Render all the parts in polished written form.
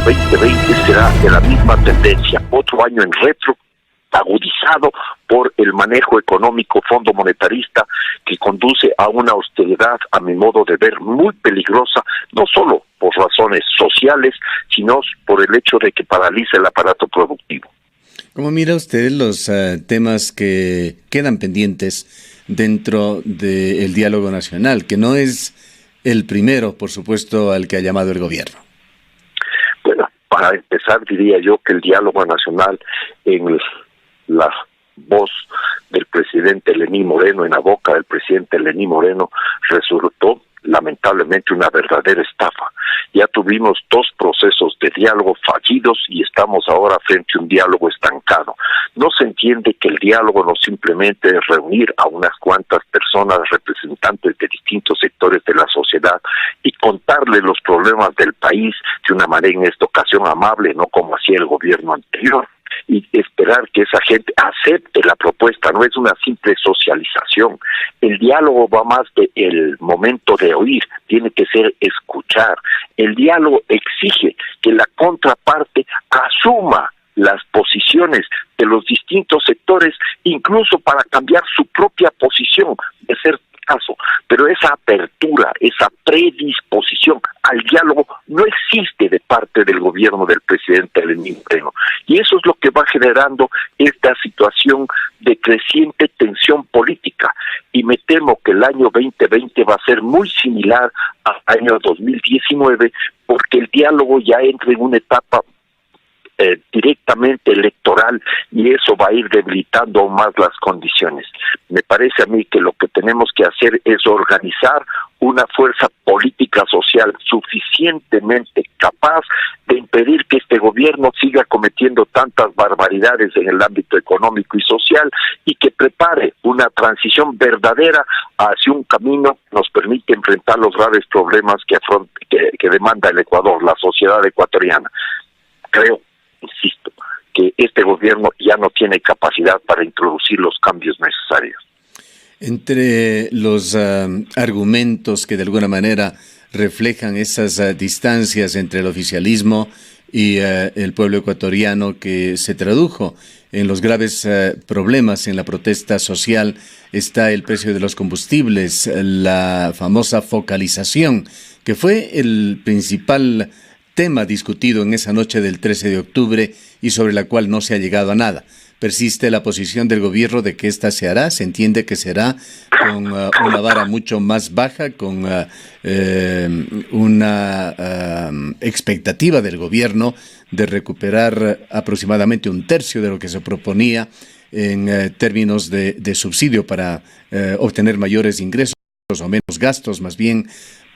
2020 será de la misma tendencia, otro año en retro, agudizado por el manejo económico fondo monetarista que conduce a una austeridad, a mi modo de ver, muy peligrosa, no solo por razones sociales, sino por el hecho de que paraliza el aparato productivo. ¿Cómo mira usted los temas que quedan pendientes dentro del diálogo nacional, que no es el primero, por supuesto, al que ha llamado el gobierno? Bueno, para empezar diría yo que el diálogo nacional en la voz del presidente Lenín Moreno, en la boca del presidente Lenín Moreno, resultó lamentablemente una verdadera estafa. Ya tuvimos 2 procesos de diálogo fallidos y estamos ahora frente a un diálogo estancado. No se entiende que el diálogo no simplemente es reunir a unas cuantas personas representantes de distintos sectores de la sociedad y contarles los problemas del país de una manera en esta ocasión amable, no como hacía el gobierno anterior, y esperar que esa gente acepte la propuesta. No es una simple socialización. El diálogo va más del momento de oír, tiene que ser escuchar. El diálogo exige que la contraparte asuma las posiciones de los distintos sectores, incluso para cambiar su propia posición, de ser caso, pero esa apertura, esa predisposición al diálogo no existe de parte del gobierno del presidente Lenín Moreno, y eso es lo que va generando esta situación de creciente tensión política, y me temo que el año 2020 va a ser muy similar al año 2019, porque el diálogo ya entra en una etapa directamente electoral, y eso va a ir debilitando aún más las condiciones. Me parece a mí que lo que tenemos que hacer es organizar una fuerza política social suficientemente capaz de impedir que este gobierno siga cometiendo tantas barbaridades en el ámbito económico y social, y que prepare una transición verdadera hacia un camino que nos permite enfrentar los graves problemas que demanda el Ecuador, la sociedad ecuatoriana. Creo, insisto, que este gobierno ya no tiene capacidad para introducir los cambios necesarios. Entre los argumentos que de alguna manera reflejan esas distancias entre el oficialismo y el pueblo ecuatoriano, que se tradujo en los graves problemas en la protesta social, está el precio de los combustibles, la famosa focalización, que fue el principal tema discutido en esa noche del 13 de octubre y sobre la cual no se ha llegado a nada. Persiste la posición del gobierno de que esta se hará, se entiende que será con una vara mucho más baja, con una expectativa del gobierno de recuperar aproximadamente 1/3 de lo que se proponía en términos de subsidio para obtener mayores ingresos o menos gastos, más bien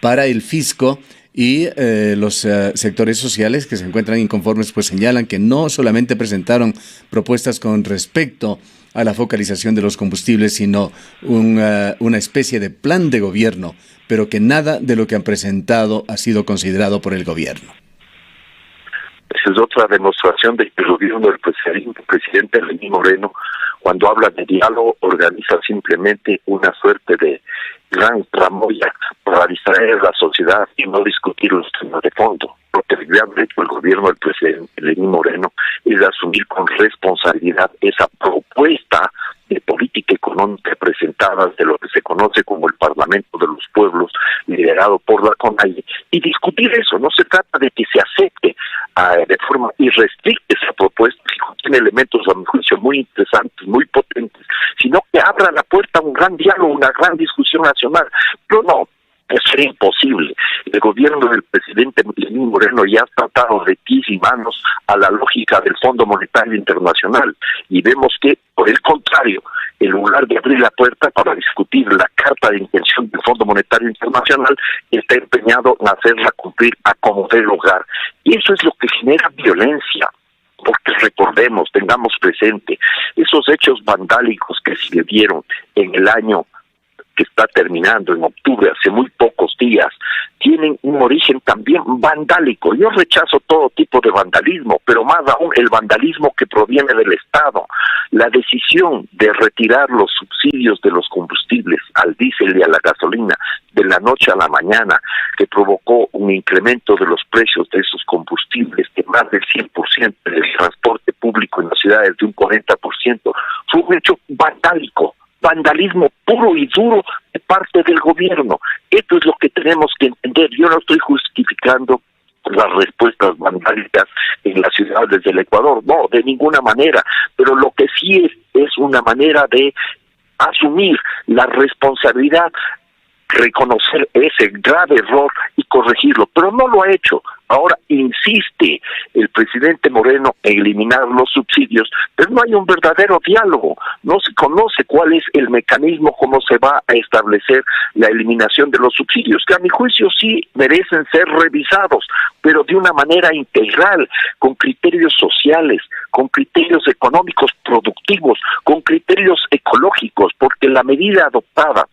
para el fisco. Y los sectores sociales que se encuentran inconformes pues señalan que no solamente presentaron propuestas con respecto a la focalización de los combustibles, sino una especie de plan de gobierno, pero que nada de lo que han presentado ha sido considerado por el gobierno. Esa es otra demostración de que el gobierno del presidente Lenín Moreno, cuando habla de diálogo, organiza simplemente una suerte de gran tramoya para distraer a la sociedad y no discutir los temas de fondo. Lo que debe haber hecho el gobierno del presidente Lenín Moreno es asumir con responsabilidad esa propuesta de política económica presentada de lo que se conoce como el Parlamento de los Pueblos, liderado por la CONAIE, y discutir eso. No se trata de que se acepte de forma irrestricta esa propuesta, que contiene elementos, a mi juicio, muy interesantes, muy potentes, sino que abra la puerta a un gran diálogo, una gran discusión nacional. Pero no, eso era imposible. El gobierno del presidente Lenín Moreno ya ha tratado de pies y manos a la lógica del Fondo Monetario Internacional, y vemos que, por el contrario, en lugar de abrir la puerta para discutir la carta de intención del Fondo Monetario Internacional, está empeñado en hacerla cumplir a como dé lugar. Y eso es lo que genera violencia. Porque recordemos, tengamos presente, esos hechos vandálicos que se dieron en el año que está terminando en octubre, hace muy pocos días, tienen un origen también vandálico. Yo rechazo todo tipo de vandalismo, pero más aún el vandalismo que proviene del Estado. La decisión de retirar los subsidios de los combustibles al diésel y a la gasolina de la noche a la mañana, que provocó un incremento de los precios de esos combustibles de más del 100%, del transporte público en las ciudades de un 40%, fue un hecho vandálico. Vandalismo puro y duro de parte del gobierno. Esto es lo que tenemos que entender. Yo no estoy justificando las respuestas vandálicas en las ciudades del Ecuador, no, de ninguna manera, pero lo que sí es una manera de asumir la responsabilidad, reconocer ese grave error y corregirlo, pero no lo ha hecho. Ahora insiste el presidente Moreno en eliminar los subsidios, pero no hay un verdadero diálogo, no se conoce cuál es el mecanismo, cómo se va a establecer la eliminación de los subsidios, que a mi juicio sí merecen ser revisados, pero de una manera integral, con criterios sociales, con criterios económicos productivos, con criterios ecológicos, porque la medida adoptada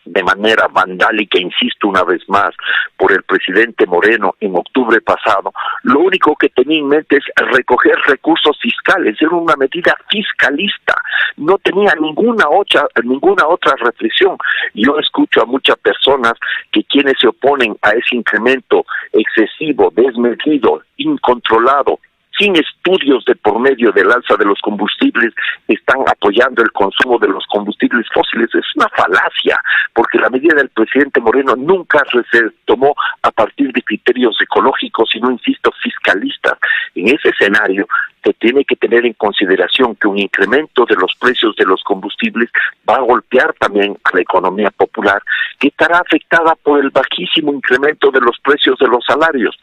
de manera vandálica, insisto una vez más, por el presidente Moreno en octubre pasado, lo único que tenía en mente es recoger recursos fiscales, era una medida fiscalista, no tenía ninguna otra reflexión. Yo escucho a muchas personas que quienes se oponen a ese incremento excesivo, desmedido, incontrolado, sin estudios de por medio del alza de los combustibles, están apoyando el consumo de los combustibles fósiles. Es una falacia, porque la medida del presidente Moreno nunca se tomó a partir de criterios ecológicos, sino, insisto, fiscalistas. En ese escenario se tiene que tener en consideración que un incremento de los precios de los combustibles va a golpear también a la economía popular, que estará afectada por el bajísimo incremento de los precios de los salarios.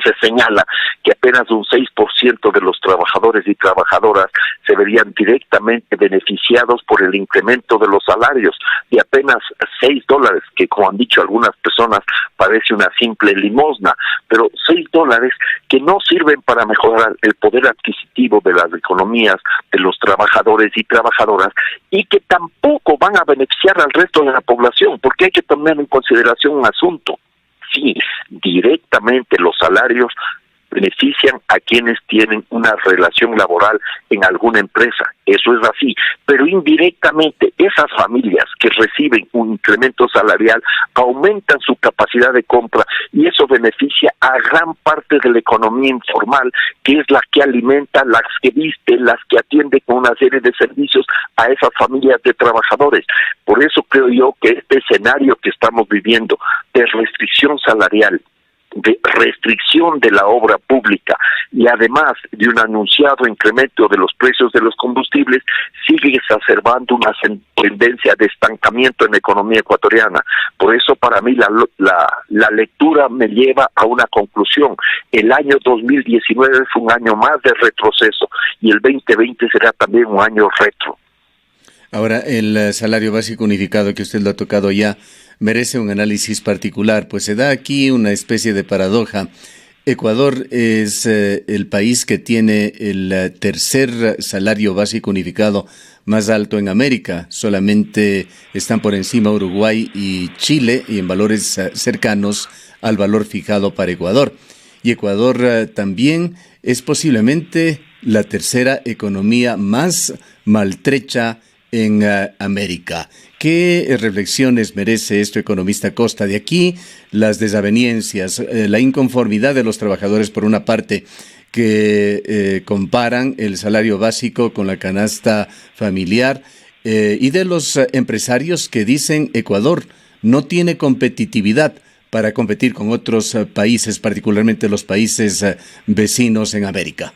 Se señala que apenas un 6% de los trabajadores y trabajadoras se verían directamente beneficiados por el incremento de los salarios, y apenas $6, que como han dicho algunas personas parece una simple limosna, pero $6 que no sirven para mejorar el poder adquisitivo de las economías de los trabajadores y trabajadoras, y que tampoco van a beneficiar al resto de la población, porque hay que tomar en consideración un asunto. Sí, directamente los salarios benefician a quienes tienen una relación laboral en alguna empresa, eso es así, pero indirectamente esas familias que reciben un incremento salarial aumentan su capacidad de compra, y eso beneficia a gran parte de la economía informal, que es la que alimenta, las que viste, las que atiende con una serie de servicios a esas familias de trabajadores. Por eso creo yo que este escenario que estamos viviendo de restricción salarial, de restricción de la obra pública y además de un anunciado incremento de los precios de los combustibles, sigue exacerbando una tendencia de estancamiento en la economía ecuatoriana. Por eso para mí la lectura me lleva a una conclusión. El año 2019 fue un año más de retroceso y el 2020 será también un año retro. Ahora, el salario básico unificado, que usted lo ha tocado ya, merece un análisis particular, pues se da aquí una especie de paradoja. Ecuador es el país que tiene el tercer salario básico unificado más alto en América. Solamente están por encima Uruguay y Chile, y en valores cercanos al valor fijado para Ecuador. Y Ecuador también es posiblemente la tercera economía más maltrecha en América. ¿Qué reflexiones merece esto, economista Costa? De aquí, las desavenencias, la inconformidad de los trabajadores, por una parte, que comparan el salario básico con la canasta familiar, y de los empresarios que dicen Ecuador no tiene competitividad para competir con otros países, particularmente los países vecinos en América.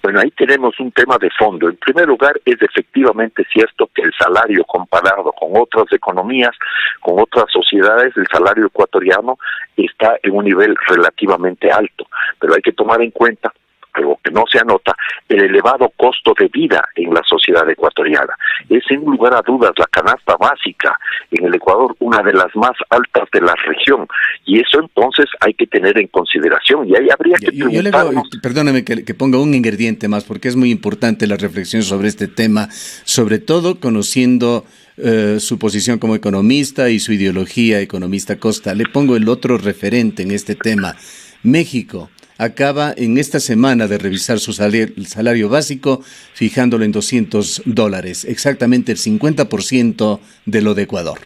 Bueno, ahí tenemos un tema de fondo. En primer lugar, es efectivamente cierto que el salario comparado con otras economías, con otras sociedades, el salario ecuatoriano está en un nivel relativamente alto, pero hay que tomar en cuenta algo que no se anota, el elevado costo de vida en la sociedad ecuatoriana. Es sin lugar a dudas la canasta básica en el Ecuador, una de las más altas de la región, y eso entonces hay que tener en consideración, y ahí habría que preguntarnos... Perdóname que ponga un ingrediente más, porque es muy importante la reflexión sobre este tema, sobre todo conociendo su posición como economista y su ideología economista Costa. Le pongo el otro referente en este tema. México acaba en esta semana de revisar su salario básico, fijándolo en $200, exactamente el 50% de lo de Ecuador.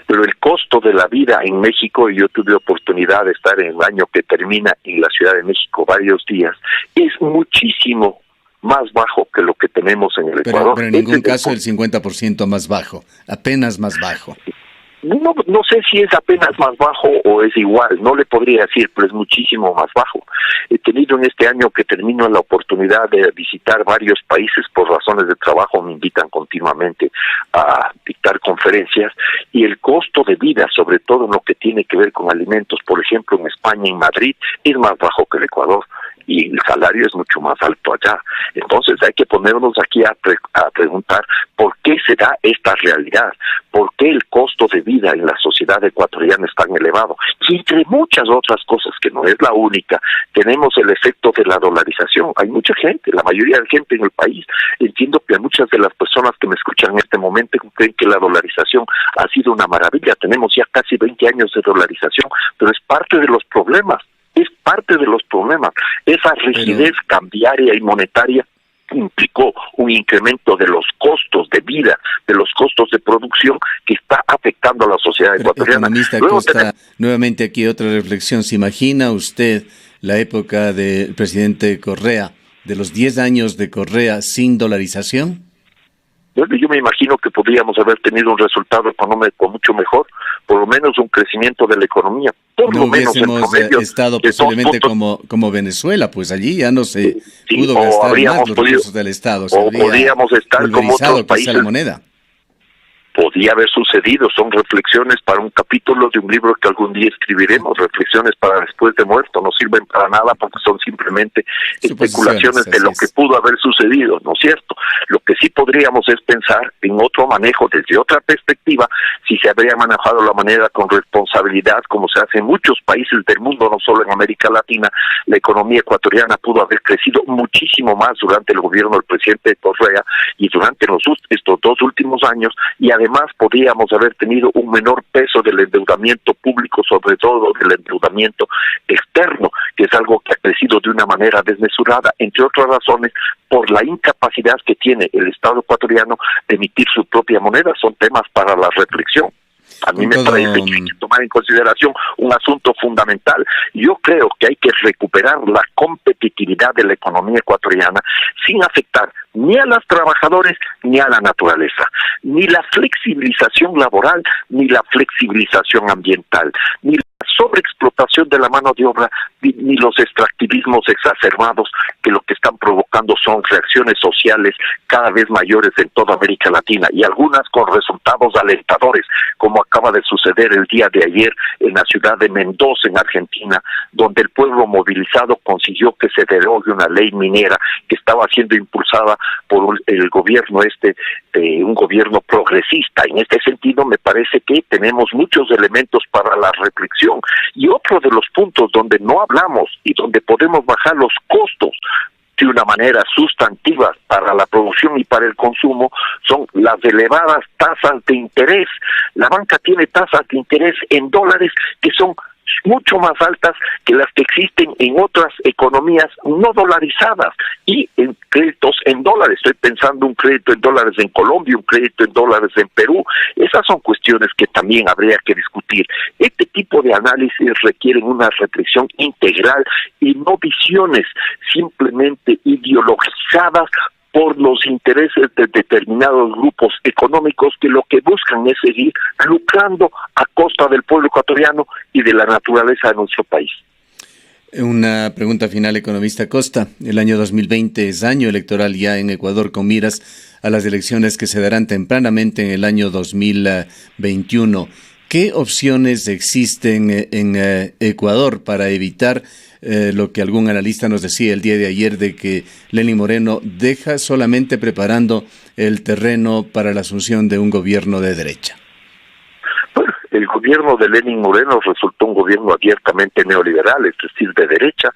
Pero el costo de la vida en México, y yo tuve oportunidad de estar en el año que termina en la Ciudad de México varios días, es muchísimo más bajo que lo que tenemos en el Ecuador. Pero en ningún caso el 50% más bajo, apenas más bajo. No sé si es apenas más bajo o es igual, no le podría decir, pero es muchísimo más bajo. He tenido en este año que termino la oportunidad de visitar varios países por razones de trabajo, me invitan continuamente a dictar conferencias, y el costo de vida, sobre todo en lo que tiene que ver con alimentos, por ejemplo en España, en Madrid, es más bajo que el Ecuador, y el salario es mucho más alto allá. Entonces hay que ponernos aquí a preguntar por qué se da esta realidad, por qué el costo de vida en la sociedad ecuatoriana es tan elevado. Y entre muchas otras cosas, que no es la única, tenemos el efecto de la dolarización. Hay mucha gente, la mayoría de gente en el país, entiendo que muchas de las personas que me escuchan en este momento creen que la dolarización ha sido una maravilla. Tenemos ya casi 20 años de dolarización, pero es parte de los problemas. Es parte de los problemas. Esa rigidez cambiaria y monetaria implicó un incremento de los costos de vida, de los costos de producción, que está afectando a la sociedad ecuatoriana. Economista Costa, nuevamente aquí otra reflexión. ¿Se imagina usted la época del presidente Correa, de los 10 años de Correa sin dolarización? Bueno, yo me imagino que podríamos haber tenido un resultado económico mucho mejor, por lo menos un crecimiento de la economía. Por no lo menos hubiésemos estado posiblemente como Venezuela, pues allí ya no se pudo gastar más los recursos del Estado. O podríamos estar como otros países. La moneda. Podía haber sucedido, son reflexiones para un capítulo de un libro que algún día escribiremos, reflexiones para después de muerto, no sirven para nada porque son simplemente especulaciones de lo que pudo haber sucedido, ¿no es cierto? Lo que sí podríamos es pensar en otro manejo desde otra perspectiva, si se habría manejado la moneda con responsabilidad, como se hace en muchos países del mundo, no solo en América Latina. La economía ecuatoriana pudo haber crecido muchísimo más durante el gobierno del presidente Correa y durante estos 2 últimos años, y además podríamos haber tenido un menor peso del endeudamiento público, sobre todo del endeudamiento externo, que es algo que ha crecido de una manera desmesurada, entre otras razones, por la incapacidad que tiene el Estado ecuatoriano de emitir su propia moneda. Son temas para la reflexión. A mí me parece que hay que tomar en consideración un asunto fundamental. Yo creo que hay que recuperar la competitividad de la economía ecuatoriana sin afectar ni a los trabajadores ni a la naturaleza, ni la flexibilización laboral, ni la flexibilización ambiental, ni la sobreexplotación de la mano de obra, ni los extractivismos exacerbados, que lo que están provocando son reacciones sociales cada vez mayores en toda América Latina, y algunas con resultados alentadores, como acaba de suceder el día de ayer en la ciudad de Mendoza, en Argentina, donde el pueblo movilizado consiguió que se derogue una ley minera que estaba siendo impulsada por el gobierno un gobierno progresista. En este sentido, me parece que tenemos muchos elementos para la reflexión. Y otro de los puntos donde no hablamos y donde podemos bajar los costos de una manera sustantiva para la producción y para el consumo son las elevadas tasas de interés. La banca tiene tasas de interés en dólares que son mucho más altas que las que existen en otras economías no dolarizadas y en créditos en dólares. Estoy pensando un crédito en dólares en Colombia, un crédito en dólares en Perú. Esas son cuestiones que también habría que discutir. Este tipo de análisis requieren una reflexión integral y no visiones simplemente ideologizadas por los intereses de determinados grupos económicos que lo que buscan es seguir lucrando a costa del pueblo ecuatoriano y de la naturaleza de nuestro país. Una pregunta final, economista Costa. El año 2020 es año electoral ya en Ecuador, con miras a las elecciones que se darán tempranamente en el año 2021. ¿Qué opciones existen en Ecuador para evitar lo que algún analista nos decía el día de ayer, de que Lenín Moreno deja solamente preparando el terreno para la asunción de un gobierno de derecha? Bueno, el gobierno de Lenín Moreno resultó un gobierno abiertamente neoliberal, es decir, de derecha,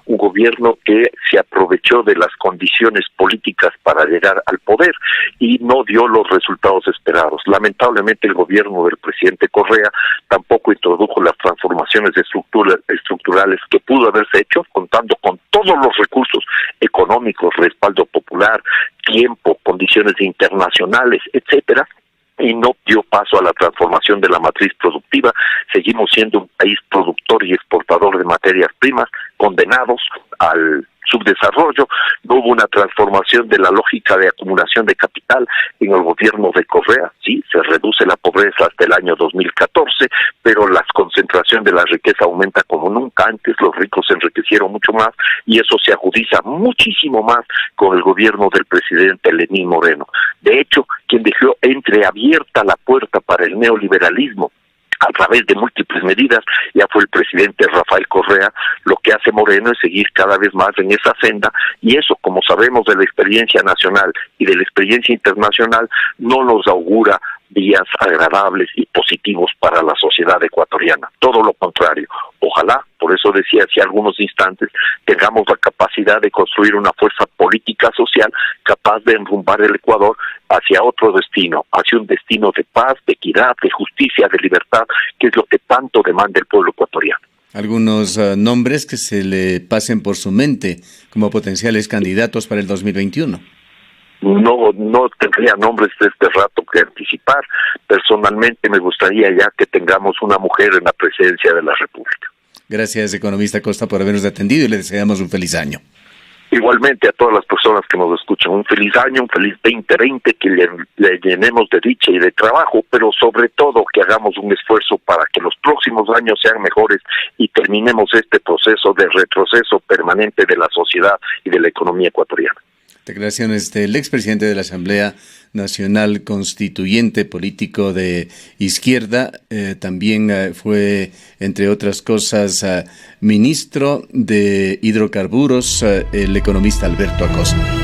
un gobierno que se aprovechó de las condiciones políticas para llegar al poder y no dio los resultados esperados. Lamentablemente el gobierno del presidente Correa tampoco introdujo las transformaciones estructurales que pudo haberse hecho, contando con todos los recursos económicos, respaldo popular, tiempo, condiciones internacionales, etcétera, y no dio paso a la transformación de la matriz productiva. Seguimos siendo un país productor y exportador de materias primas, condenados al subdesarrollo. No hubo una transformación de la lógica de acumulación de capital en el gobierno de Correa. Sí, se reduce la pobreza hasta el año 2014, pero la concentración de la riqueza aumenta como nunca antes. Los ricos se enriquecieron mucho más y eso se agudiza muchísimo más con el gobierno del presidente Lenín Moreno. De hecho, quien dejó entreabierta la puerta para el neoliberalismo a través de múltiples medidas, ya fue el presidente Rafael Correa. Lo que hace Moreno es seguir cada vez más en esa senda, y eso, como sabemos de la experiencia nacional y de la experiencia internacional, no nos augura días agradables y positivos para la sociedad ecuatoriana. Todo lo contrario. Ojalá, por eso decía hace algunos instantes, tengamos la capacidad de construir una fuerza política social capaz de enrumbar el Ecuador hacia otro destino, hacia un destino de paz, de equidad, de justicia, de libertad, que es lo que tanto demanda el pueblo ecuatoriano. Algunos nombres que se le pasen por su mente como potenciales candidatos para el 2021. No tendría nombres de este rato que anticipar. Personalmente me gustaría ya que tengamos una mujer en la presidencia de la República. Gracias, economista Costa, por habernos atendido y le deseamos un feliz año. Igualmente a todas las personas que nos escuchan, un feliz año, un feliz 2020, que le llenemos de dicha y de trabajo, pero sobre todo que hagamos un esfuerzo para que los próximos años sean mejores y terminemos este proceso de retroceso permanente de la sociedad y de la economía ecuatoriana. Declaraciones del expresidente de la Asamblea Nacional Constituyente, político de izquierda, también fue, entre otras cosas, ministro de Hidrocarburos, el economista Alberto Acosta.